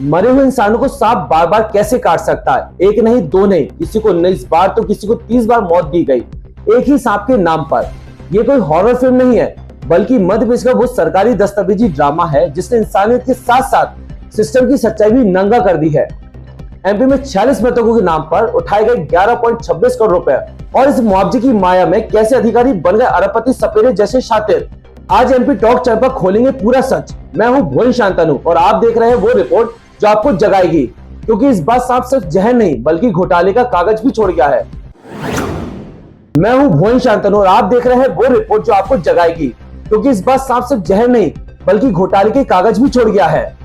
मरे हुए इंसानों को सांप बार बार कैसे काट सकता है? एक नहीं, दो नहीं, किसी को 19 बार तो किसी को 30 बार मौत दी गई एक ही सांप के नाम पर। यह कोई हॉरर फिल्म नहीं है, बल्कि मध्य प्रदेश का वो सरकारी दस्तावेजी ड्रामा है जिसने इंसानियत के साथ साथ सिस्टम की सच्चाई भी नंगा कर दी है। एमपी में 46 मृतकों के नाम पर उठाए गए 11.26 करोड़ रुपए और इस मुआवजे की माया में कैसे अधिकारी बन गए अरबपति सपेरे जैसे शातिर। आज एमपी टॉक चैनल पर खोलेंगे पूरा सच। मैं हूं भुवन शांतनु और आप देख रहे हैं वो रिपोर्ट जो आपको जगाएगी, क्योंकि इस बार सांप सिर्फ जहर नहीं बल्कि घोटाले का कागज भी छोड़ गया है। मैं हूं भुवन शांतनु और आप देख रहे हैं वो रिपोर्ट जो आपको जगाएगी, क्योंकि इस बार सांप सिर्फ जहर नहीं बल्कि घोटाले के कागज भी छोड़ गया है।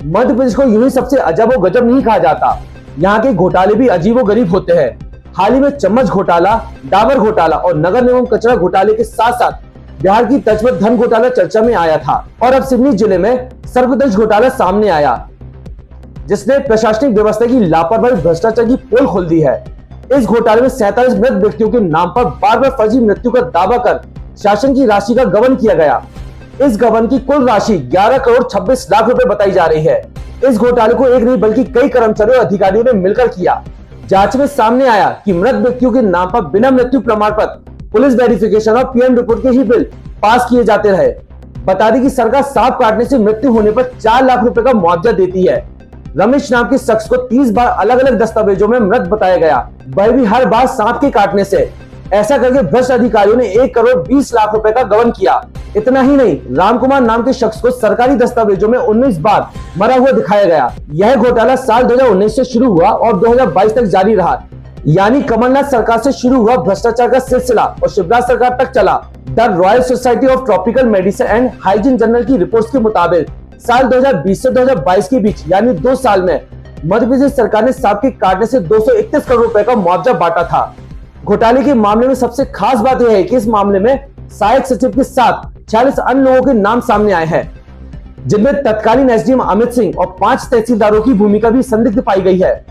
मध्य प्रदेश को यूं ही सबसे अजब और गजब नहीं कहा जाता, यहाँ के घोटाले भी अजीब और गरीब होते हैं। हाल ही में चम्मच घोटाला, डाबर घोटाला और नगर निगम कचरा घोटाले के साथ साथ बिहार की तर्ज पर धन घोटाला चर्चा में आया था और अब सिवनी जिले में सर्पदंश घोटाला सामने आया, जिसने प्रशासनिक व्यवस्था की लापरवाही भ्रष्टाचार की पोल खोल दी है। इस घोटाले में 47 मृत व्यक्तियों के नाम पर बार बार फर्जी मृत्यु का दावा कर शासन की राशि का गबन किया गया। इस गबन की कुल राशि 11 करोड़ 26 लाख रुपए बताई जा रही है। इस घोटाले को एक नहीं बल्कि कई कर्मचारियों और अधिकारियों ने मिलकर किया। जांच में सामने आया कि मृत व्यक्तियों के नाम पर बिना मृत्यु प्रमाण पत्र, पुलिस वेरिफिकेशन और पीएम रिपोर्ट के ही बिल पास किए जाते रहे। बता दें कि सरकार सांप काटने से मृत्यु होने पर 4 लाख रुपए का मुआवजा देती है। रमेश नाम के शख्स को 30 बार अलग अलग दस्तावेजों में मृत बताया गया, वह भी हर बार सांप के काटने से। ऐसा करके भ्रष्ट अधिकारियों ने 1 करोड़ 20 लाख रुपए का गबन किया। इतना ही नहीं, रामकुमार नाम के शख्स को सरकारी दस्तावेजों में 19 बार मरा हुआ दिखाया गया। यह घोटाला साल 2019 से शुरू हुआ और 2022 तक जारी रहा, यानी कमलनाथ सरकार से शुरू हुआ भ्रष्टाचार का सिलसिला और शिवराज सरकार तक चला। The royal society of tropical medicine and hygiene general की रिपोर्ट के मुताबिक साल 2020 से 2022 के बीच यानी 2 साल में मध्य प्रदेश सरकार ने सांप के काटने से 231 करोड़ रुपए का मुआवजा बांटा था। घोटाले के मामले में सबसे खास बात यह है कि इस मामले में सहायक सचिव के साथ 46 अन्य लोगों के नाम सामने आए हैं, जिनमें तत्कालीन एसडीएम अमित सिंह और 5 तहसीलदारों की भूमिका भी संदिग्ध पाई गई है।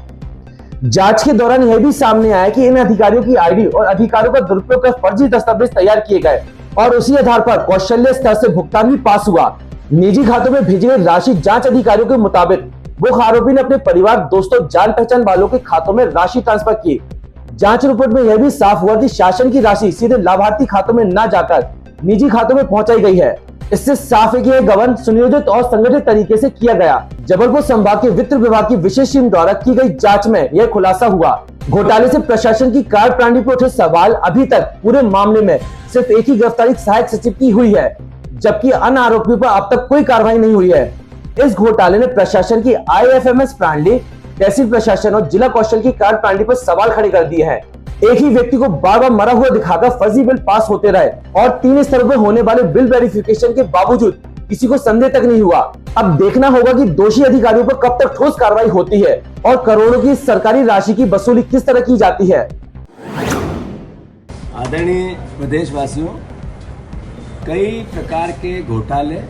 जांच के दौरान यह भी सामने आया कि इन अधिकारियों की आईडी और अधिकारियों का दुरुपयोग कर फर्जी दस्तावेज तैयार किए गए और उसी आधार पर कौशल्य स्तर से भुगतान भी पास हुआ। निजी खातों में भेजी गई राशि जांच अधिकारियों के मुताबिक वो आरोपी ने अपने परिवार, दोस्तों, जान पहचान वालों के खातों में राशि ट्रांसफर की। जांच रिपोर्ट में यह भी साफ हुआ कि शासन की राशि सीधे लाभार्थी खातों में न जाकर निजी खातों में पहुंचाई गई है। इससे साफ है कि यह गबन सुनियोजित और संगठित तरीके से किया गया। जबलपुर संभाग के वित्त विभाग की विशेष टीम द्वारा की गई जांच में यह खुलासा हुआ। घोटाले से प्रशासन की कार्यप्रणाली पर उठे सवाल, अभी तक पूरे मामले में सिर्फ एक ही गिरफ्तारी सहायक सचिव की हुई है, जबकि अन्य आरोपियों पर अब तक कोई कार्रवाई नहीं हुई है। इस घोटाले ने प्रशासन की आईएफएमएस प्रणाली, तहसील प्रशासन और जिला कौशल की कार्यप्रणाली पर सवाल खड़े कर दिए हैं। एक ही व्यक्ति को बार बार मरा हुआ दिखाकर फर्जी बिल पास होते रहे और 3 स्तरों पर होने वाले बिल वेरिफिकेशन के बावजूद किसी को संदेह तक नहीं हुआ। अब देखना होगा कि दोषी अधिकारियों पर कब तक ठोस कार्रवाई होती है और करोड़ों की सरकारी राशि की वसूली किस तरह की जाती है। आदरणीय प्रदेशवासियों, कई प्रकार के घोटाले,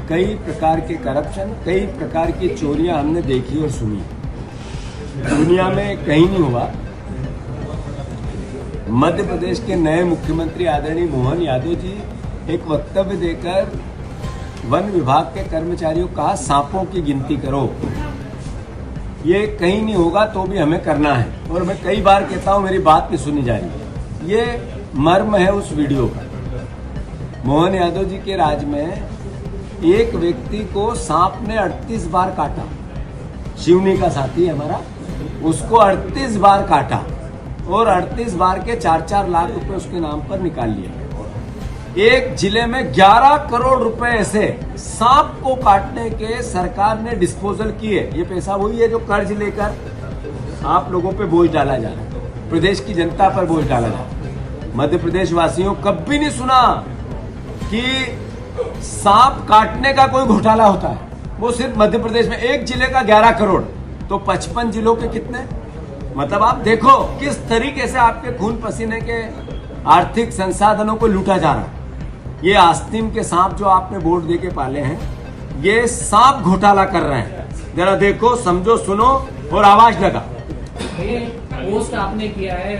कई प्रकार के करप्शन, कई प्रकार की चोरियां हमने देखी और सुनी। दुनिया में कहीं नहीं हुआ। मध्य प्रदेश के नए मुख्यमंत्री आदरणीय मोहन यादव जी एक वक्तव्य देकर वन विभाग के कर्मचारियों को कहा सांपों की गिनती करो। ये कहीं नहीं होगा तो भी हमें करना है, और मैं कई बार कहता हूं मेरी बात नहीं सुनी जा रही। ये मर्म है उस वीडियो का। मोहन यादव जी के राज में एक व्यक्ति को सांप ने 38 बार काटा। शिवनी का साथी हमारा, उसको 38 बार काटा और 38 बार के 4-4 लाख रुपए उसके नाम पर निकाल लिए। एक जिले में 11 करोड़ रुपए ऐसे सांप को काटने के सरकार ने डिस्पोजल किए। ये पैसा वही है जो कर्ज लेकर आप लोगों पे बोझ डाला जा रहा है, प्रदेश की जनता पर बोझ डाला जा रहा है। मध्य प्रदेश वासियों, कभी नहीं सुना कि सांप काटने का कोई घोटाला होता है। वो सिर्फ मध्य प्रदेश में एक जिले का 11 करोड़, तो 55 जिलों के कितने? मतलब आप देखो किस तरीके से आपके खून पसीने के आर्थिक संसाधनों को लूटा जा रहा है। ये आस्तीन के सांप जो आपने वोट दे के पाले हैं, ये सांप घोटाला कर रहे हैं। जरा देखो, समझो, सुनो और आवाज लगा। पोस्ट आपने किया है।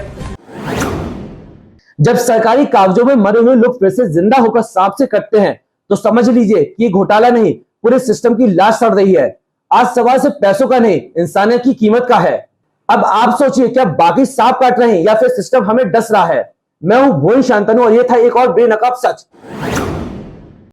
जब सरकारी कागजों में मरे हुए लोग फिर से जिंदा होकर सांप से कटते हैं तो समझ लीजिए कि ये घोटाला नहीं, पूरे सिस्टम की लाश सड़ रही है। आज सवाल सिर्फ पैसों का नहीं, इंसानियत की कीमत का है। अब आप सोचिए, क्या बाकी सांप काट रहे हैं या फिर सिस्टम हमें डस रहा है? मैं हूं भुवन शांतनु और ये था एक और बेनकाब सच।